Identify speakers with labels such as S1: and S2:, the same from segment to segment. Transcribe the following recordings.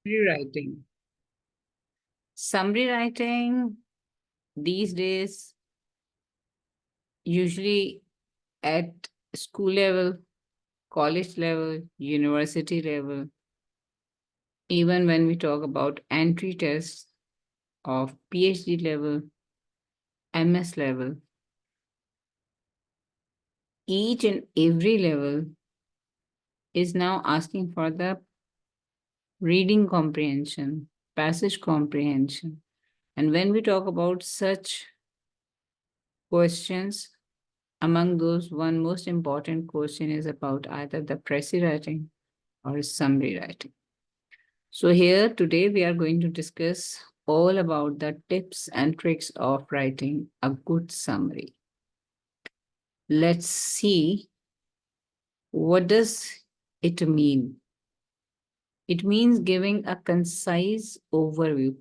S1: Rewriting. Summary writing these days, usually at school level, college level, university level, even when we talk about entry tests of PhD level, MS level, each and every level is now asking for the reading comprehension, passage comprehension. And when we talk about such questions, among those, one most important question is about either the précis writing or summary writing. So, here today we are going to discuss all about the tips and tricks of writing a good summary. Let's see, what does it mean? It means giving a concise overview,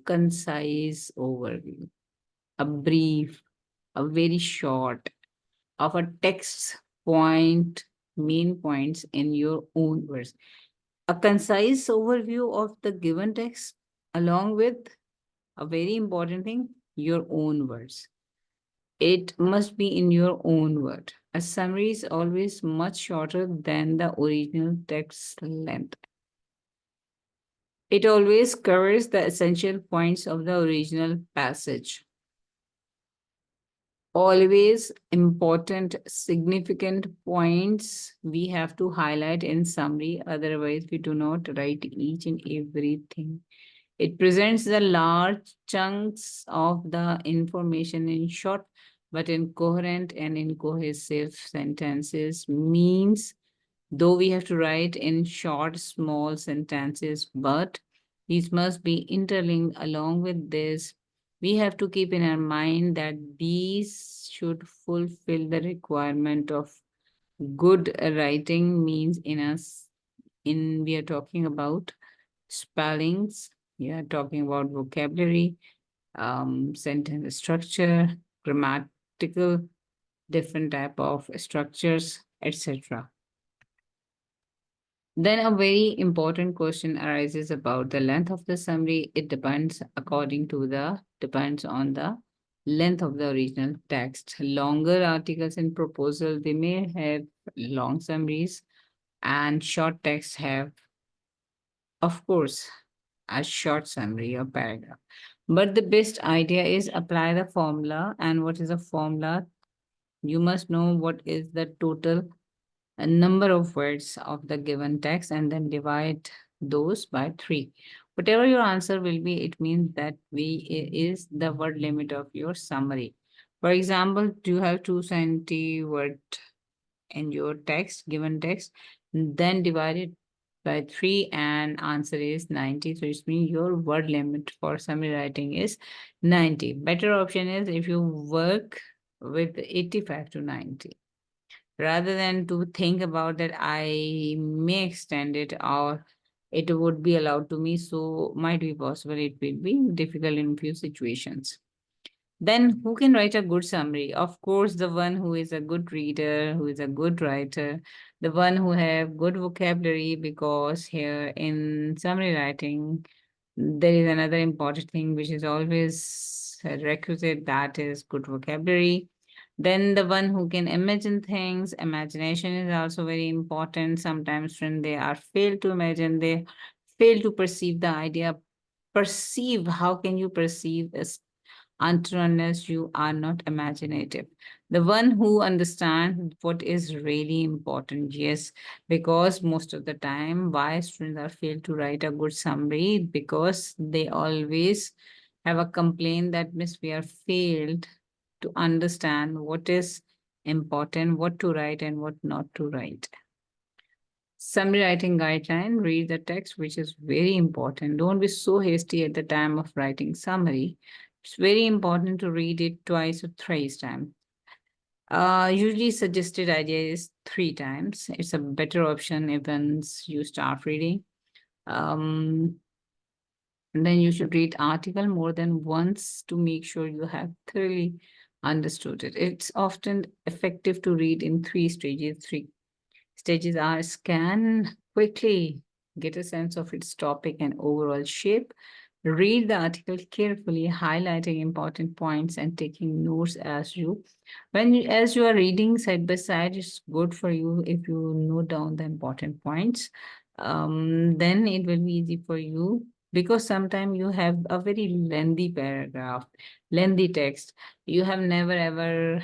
S1: a brief, a very short of a text point, main points in your own words. A concise overview of the given text, along with a very important thing, your own words. It must be in your own word. A summary is always much shorter than the original text length. It always covers the essential points of the original passage. Always important, significant points we have to highlight in summary. Otherwise, we do not write each and everything. It presents the large chunks of the information in short but in coherent and in cohesive sentences. Means, though we have to write in short, small sentences, but these must be interlinked. Along with this, we have to keep in our mind that these should fulfill the requirement of good writing. Means, in us, in we are talking about spellings, we are talking about vocabulary, sentence structure, grammatical, different type of structures, etc. Then a very important question arises about the length of the summary. It depends on the length of the original text. Longer articles in proposal, they may have long summaries, and short texts have, of course, a short summary or paragraph. But the best idea is apply the formula. And what is a formula? You must know what is the total number of words of the given text and then divide those by 3. Whatever your answer will be, it means that is the word limit of your summary. For example, do you have 270 word in your text, given text, then divide it by 3 and answer is 90. So it means your word limit for summary writing is 90. Better option is if you work with 85 to 90. Rather than to think about that I may extend it or it would be allowed to me, so might be possible it will be difficult in few situations. Then who can write a good summary? Of course, the one who is a good reader, who is a good writer, the one who have good vocabulary, because here in summary writing, there is another important thing which is always a requisite, that is good vocabulary. Then the one who can imagine things, imagination is also very important. Sometimes when they are failed to imagine, they fail to perceive the idea. Perceive, how can you perceive until unless you are not imaginative. The one who understands what is really important. Yes, because most of the time, why students are failed to write a good summary, because they always have a complaint that Miss, we are failed to understand what is important, what to write and what not to write. Summary writing guideline, read the text, which is very important. Don't be so hasty at the time of writing summary. It's very important to read it twice or thrice times. Usually suggested idea is 3 times. It's a better option if once you start reading. And then you should read article more than once to make sure you have thoroughly understood it. It's often effective to read in 3 stages. 3 stages are: scan quickly, get a sense of its topic and overall shape. Read the article carefully, highlighting important points and taking notes as you are reading side by side. It's good for you if you note down the important points. Then it will be easy for you because sometimes you have a very lengthy paragraph, lengthy text. You have never ever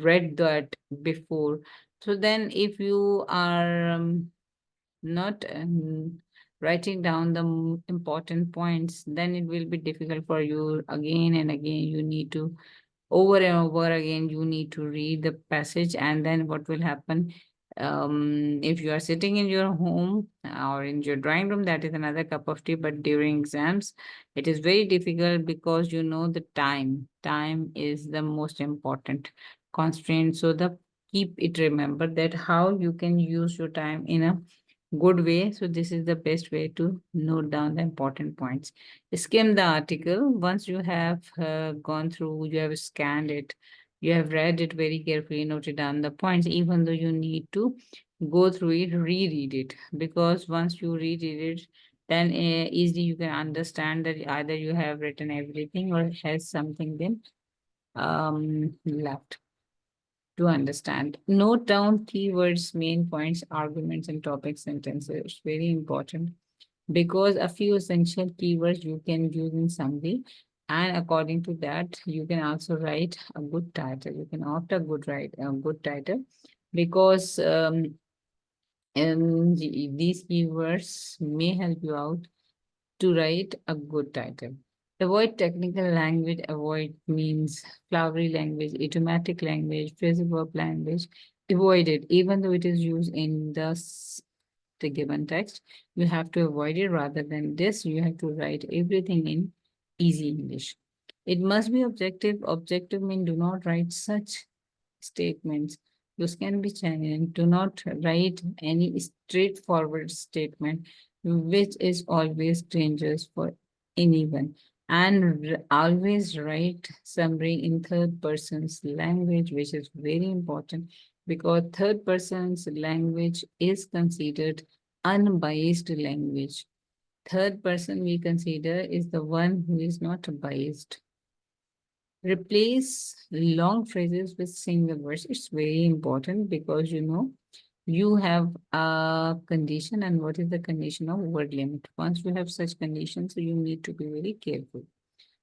S1: read that before. So then, if you are not writing down the important points, then it will be difficult for you again and again. You need to over and over again, you need to read the passage, and then what will happen? If you are sitting in your home or in your drawing room, that is another cup of tea. But during exams, it is very difficult because you know the time. Time is the most important constraint. So the keep it remember that how you can use your time in a good way. So this is the best way to note down the important points. Skim the article. Once you have gone through, you have scanned it, you have read it very carefully, noted down the points, even though you need to go through it, reread it, because once you reread it, then easily you can understand that either you have written everything or has something been left to understand. Note down keywords, main points, arguments, and topic sentences. It's very important because a few essential keywords you can use in summary. And according to that, you can also write a good title. You can opt a good title because these keywords may help you out to write a good title. Avoid technical language. Avoid means flowery language, idiomatic language, phrasal verb language. Avoid it, even though it is used in the given text. You have to avoid it. Rather than this, you have to write everything in easy English. It must be objective. Objective means do not write such statements. Those can be challenging. Do not write any straightforward statement, which is always dangerous for anyone. And always write summary in third person's language, which is very important because third person's language is considered unbiased language. Third person we consider is the one who is not biased. Replace long phrases with single words. It's very important because you have a condition, and what is the condition of word limit? Once you have such conditions, so you need to be very careful.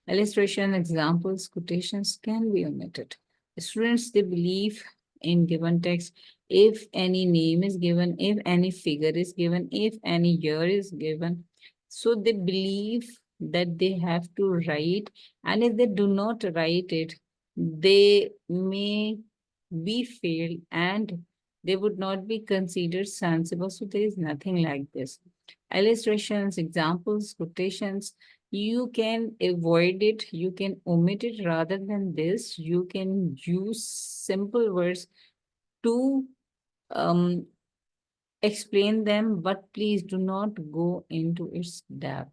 S1: Illustration, examples, quotations can be omitted. Students, they believe in given text. If any name is given, if any figure is given, if any year is given, so they believe that they have to write, and if they do not write it, they may be failed and they would not be considered sensible. So there is nothing like this. Illustrations, examples, quotations, you can avoid it, you can omit it. Rather than this, you can use simple words to um, explain them, but please do not go into its depth.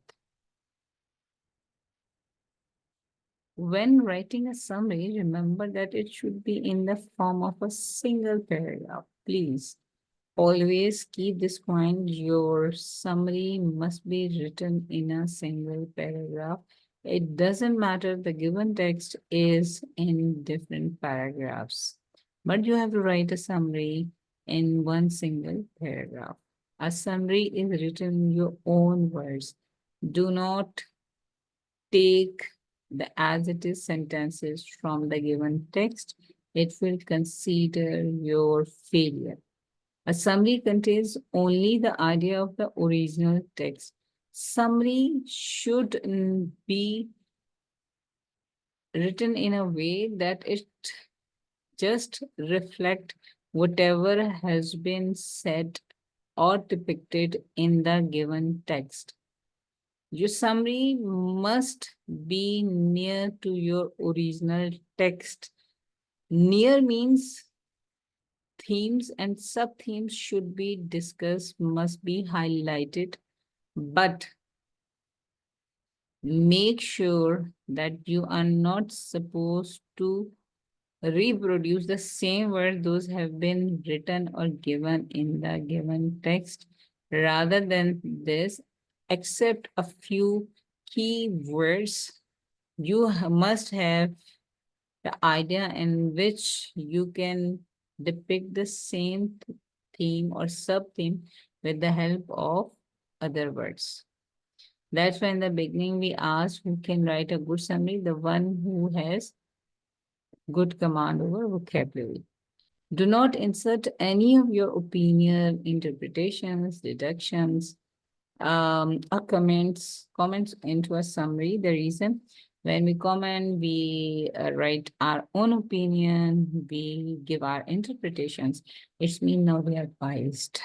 S1: When writing a summary, remember that it should be in the form of a single paragraph. Please always keep this point. Your summary must be written in a single paragraph. It doesn't matter the given text is in different paragraphs, but you have to write a summary in one single paragraph. A summary is written in your own words. Do not take the as it is sentences from the given text. It will consider your failure. A summary contains only the idea of the original text. Summary should be written in a way that it just reflect whatever has been said or depicted in the given text. Your summary must be near to your original text. Near means themes and sub-themes should be discussed, must be highlighted, but make sure that you are not supposed to reproduce the same word those have been written or given in the given text. Rather than this, except a few key words, you must have the idea in which you can depict the same theme or sub-theme with the help of other words. That's why in the beginning we asked who can write a good summary, the one who has good command over vocabulary. Do not insert any of your opinion, interpretations, deductions, or comments into a summary. The reason when we comment, we write our own opinion, we give our interpretations. It means now we are biased.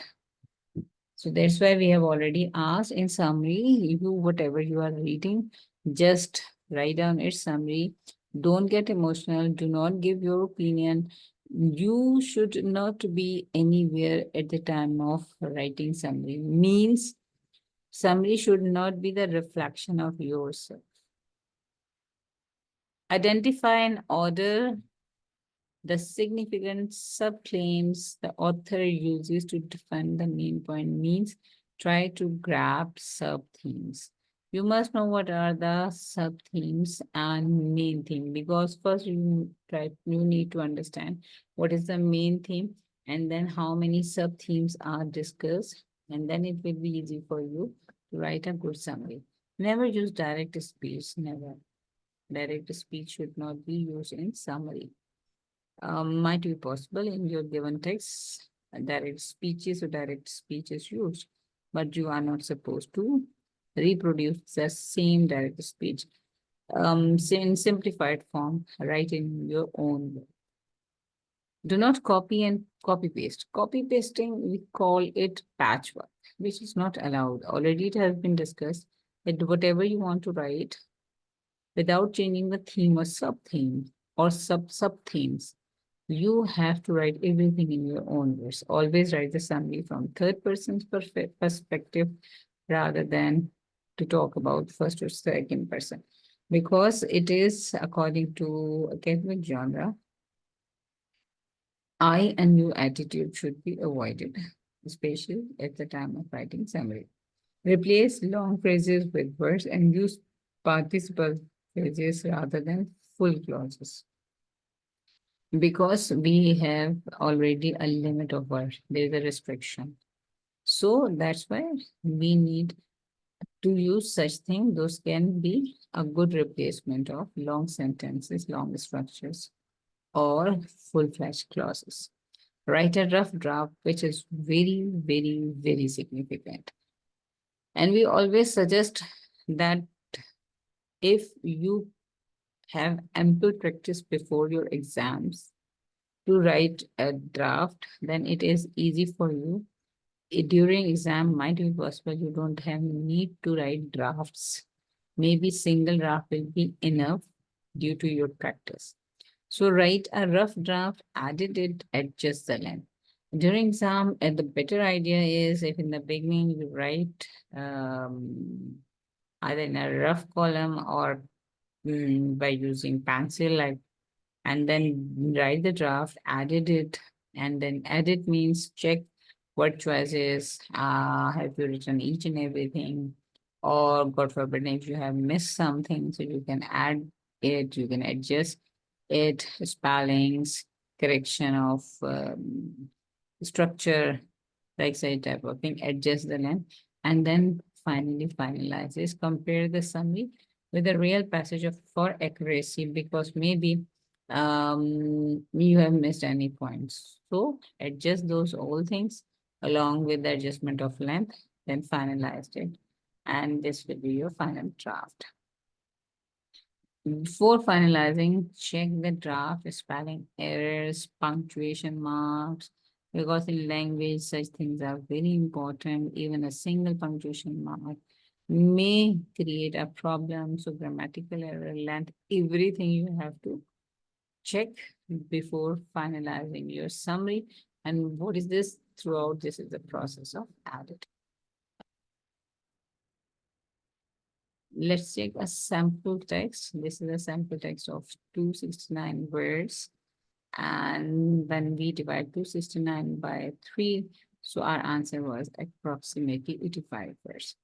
S1: So that's why we have already asked in summary, you whatever you are reading, just write down its summary. Don't get emotional. Do not give your opinion. You should not be anywhere at the time of writing summary. Means summary should not be the reflection of yourself. Identify and order the significant subclaims the author uses to define the main point. Means try to grab sub-themes. You must know what are the sub-themes and main theme, because first you need to understand what is the main theme and then how many sub-themes are discussed, and then it will be easy for you to write a good summary. Never use direct speech, never. Direct speech should not be used in summary. Might be possible in your given text, direct speech is used, but you are not supposed to reproduce the same direct speech. In simplified form, write in your own way. Do not copy and copy paste. Copy pasting, we call it patchwork, which is not allowed. Already it has been discussed that whatever you want to write, without changing the theme or sub-theme or sub-themes, you have to write everything in your own words. Always write the summary from third person's perspective rather than to talk about first or second person, because it is according to academic genre. I and you attitude should be avoided, especially at the time of writing summary. Replace long phrases with words and use participle phrases rather than full clauses, because we have already a limit of words. There is a restriction. So that's why we need to use such things. Those can be a good replacement of long sentences, long structures, or full-fledged clauses. Write a rough draft, which is very, very, very significant. And we always suggest that if you have ample practice before your exams to write a draft, then it is easy for you. During exam might be possible you don't have need to write drafts. Maybe single draft will be enough due to your practice. So write a rough draft, edit it, adjust the length. During exam, the better idea is if in the beginning you write either in a rough column or by using pencil, like, and then write the draft, edit it, and then edit means check what choices have you written each and everything, or God forbid if you have missed something, so you can add it, you can adjust it, spellings, correction of structure, like say type of thing, adjust the length, and then finally finalize this. Compare the summary with a real passage of for accuracy, because maybe you have missed any points. So adjust those all things along with the adjustment of length, then finalize it. And this will be your final draft. Before finalizing, check the draft, spelling errors, punctuation marks, because in language, such things are very important. Even a single punctuation mark may create a problem. So grammatical error, length, everything you have to check before finalizing your summary. And what is this? Throughout, this is the process of editing. Let's take a sample text. This is a sample text of 269 words. And when we divide 269 by 3, So our answer was approximately 85 words.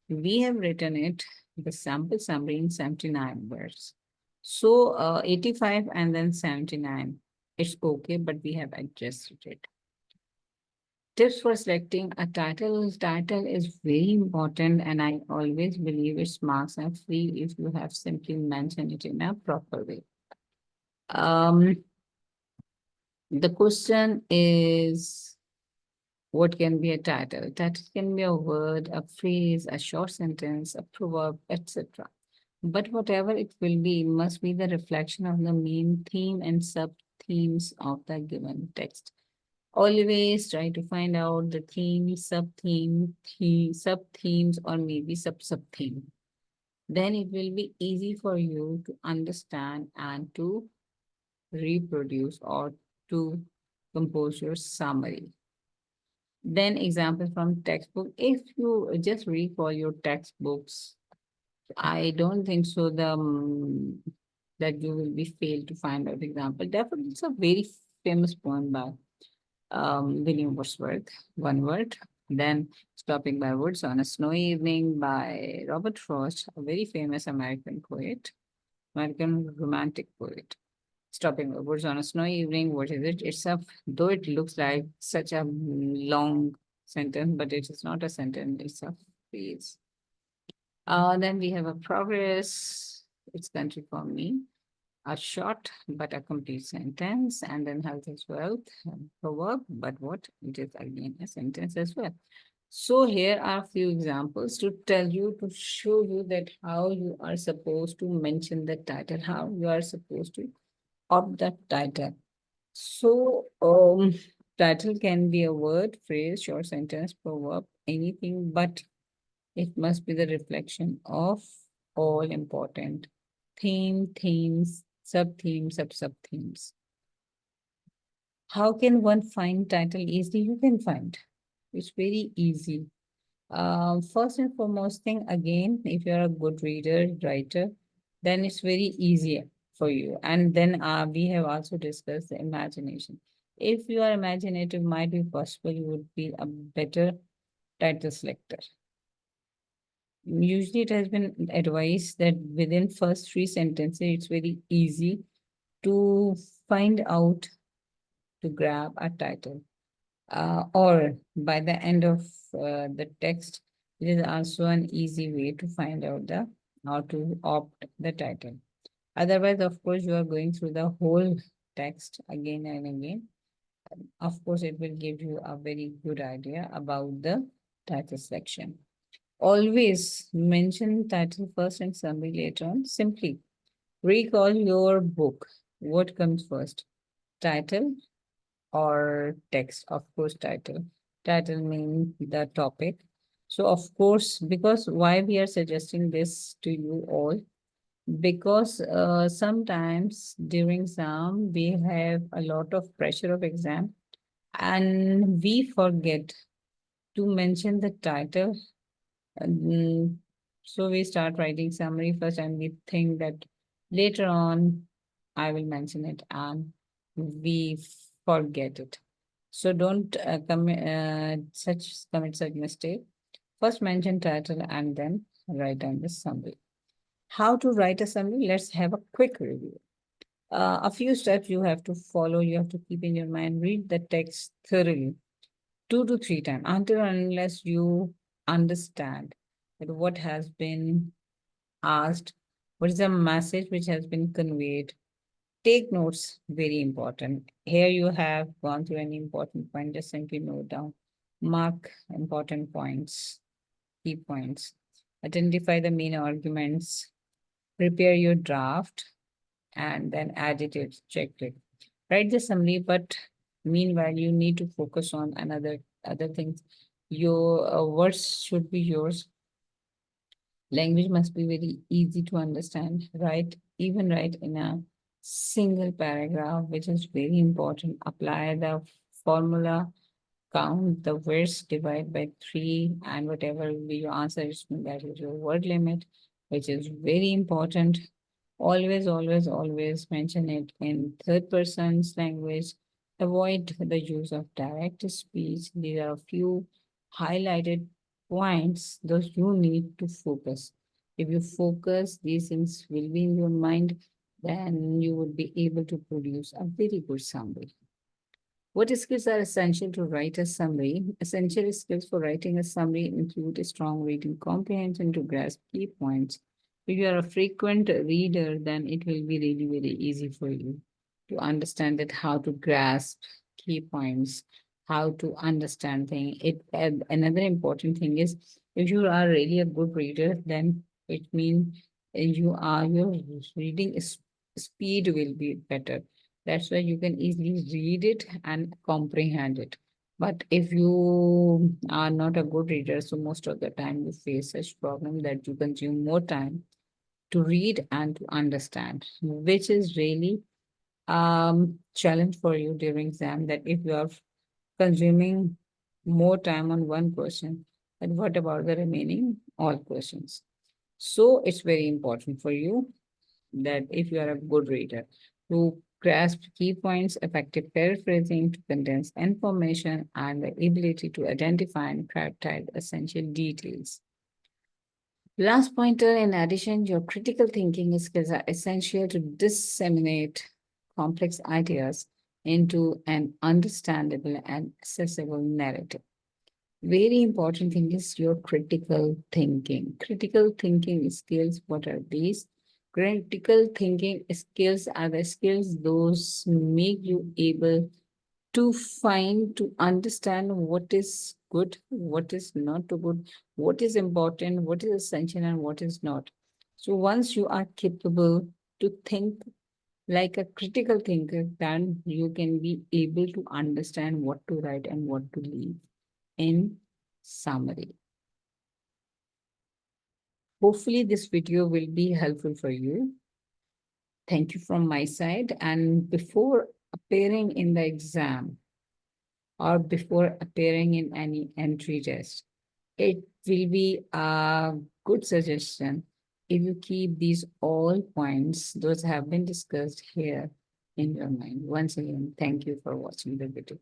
S1: We have written it, the sample summary in 79 words. So 85 and then 79. It's okay, but we have adjusted it. Tips for selecting a title. Title is very important, and I always believe its marks are free if you have simply mentioned it in a proper way. Um, the question is, what can be a title? Title can be a word, a phrase, a short sentence, a proverb, etc. But whatever it will be, must be the reflection of the main theme and sub themes of the given text. Always try to find out the theme, sub themes, or maybe sub theme. Then it will be easy for you to understand and to reproduce or to compose your summary. Then example from textbook. If you just recall your textbooks, I don't think so. That you will be failed to find out example. Definitely, it's a very famous poem by William Wordsworth, one word. Then Stopping by Woods on a Snowy Evening by Robert Frost, a very famous American poet, American romantic poet. Stopping by Woods on a Snowy Evening, what is it? It's a, though it looks like such a long sentence, but it is not a sentence, it's a phrase. Then we have a progress, it's country for me, a short but a complete sentence, and then health is wealth, proverb, but what? It is again a sentence as well. So here are a few examples to tell you, to show you that how you are supposed to mention the title, how you are supposed to opt that title. So title can be a word, phrase, short sentence, proverb, anything, but it must be the reflection of all important themes, sub-themes, sub-themes. How can one find title easily? You can find. It's very easy. First and foremost thing, again, if you're a good reader, writer, then it's very easy for you. And then we have also discussed the imagination. If you are imaginative, might be possible you would be a better title selector. Usually it has been advised that within first three sentences, it's very easy to find out, to grab a title. Or by the end of the text, it is also an easy way to find out the how to opt the title. Otherwise, of course, you are going through the whole text again and again. Of course, it will give you a very good idea about the title section. Always mention title first and summary later on. Simply recall your book. What comes first? Title or text? Of course, title. Title means the topic. So, of course, because why we are suggesting this to you all? Because sometimes during exam, we have a lot of pressure of exam and we forget to mention the title. And so we start writing summary first and we think that later on I will mention it and we forget it. So don't commit such mistake. First mention title and then write down the summary. How to write a summary? Let's have a quick review. A few steps you have to follow, you have to keep in your mind, read the text thoroughly, 2 to 3 times, until unless you understand that what has been asked, what is the message which has been conveyed. Take notes, very important. Here you have gone through any important point, just simply note down. Mark important points, key points. Identify the main arguments. Prepare your draft and then edit it, check it. Write the summary, but meanwhile, you need to focus on other things. Your words should be yours. Language must be very easy to understand. Write, even write in a single paragraph, which is very important. Apply the formula, count the words, divide by 3, and whatever will be your answer, that is your word limit, which is very important. Always mention it in third person's language. Avoid the use of direct speech. These are a few highlighted points, those you need to focus. If you focus, these things will be in your mind, then you would be able to produce a very good summary. What skills are essential to write a summary? Essential skills for writing a summary include a strong reading comprehension to grasp key points. If you are a frequent reader, then it will be really very easy for you to understand that how to grasp key points, how to understand things. Another important thing is if you are really a good reader, then it means your reading speed will be better. That's why you can easily read it and comprehend it. But if you are not a good reader, so most of the time you face such problem that you consume more time to read and to understand, which is really challenge for you during exam. That if you are consuming more time on one question, then what about the remaining all questions? So it's very important for you that if you are a good reader, to grasp key points, effective paraphrasing, to condense information, and the ability to identify and prioritize essential details. Last pointer, in addition, your critical thinking skills are essential to disseminate complex ideas into an understandable and accessible narrative. Very important thing is your critical thinking. Critical thinking skills, what are these? Critical thinking skills are the skills those make you able to find, to understand what is good, what is not too good, what is important, what is essential, and what is not. So once you are capable to think like a critical thinker, then you can be able to understand what to write and what to leave in summary. Hopefully, this video will be helpful for you. Thank you from my side. And before appearing in the exam or before appearing in any entry test, it will be a good suggestion if you keep these all points, those have been discussed here in your mind. Once again, thank you for watching the video.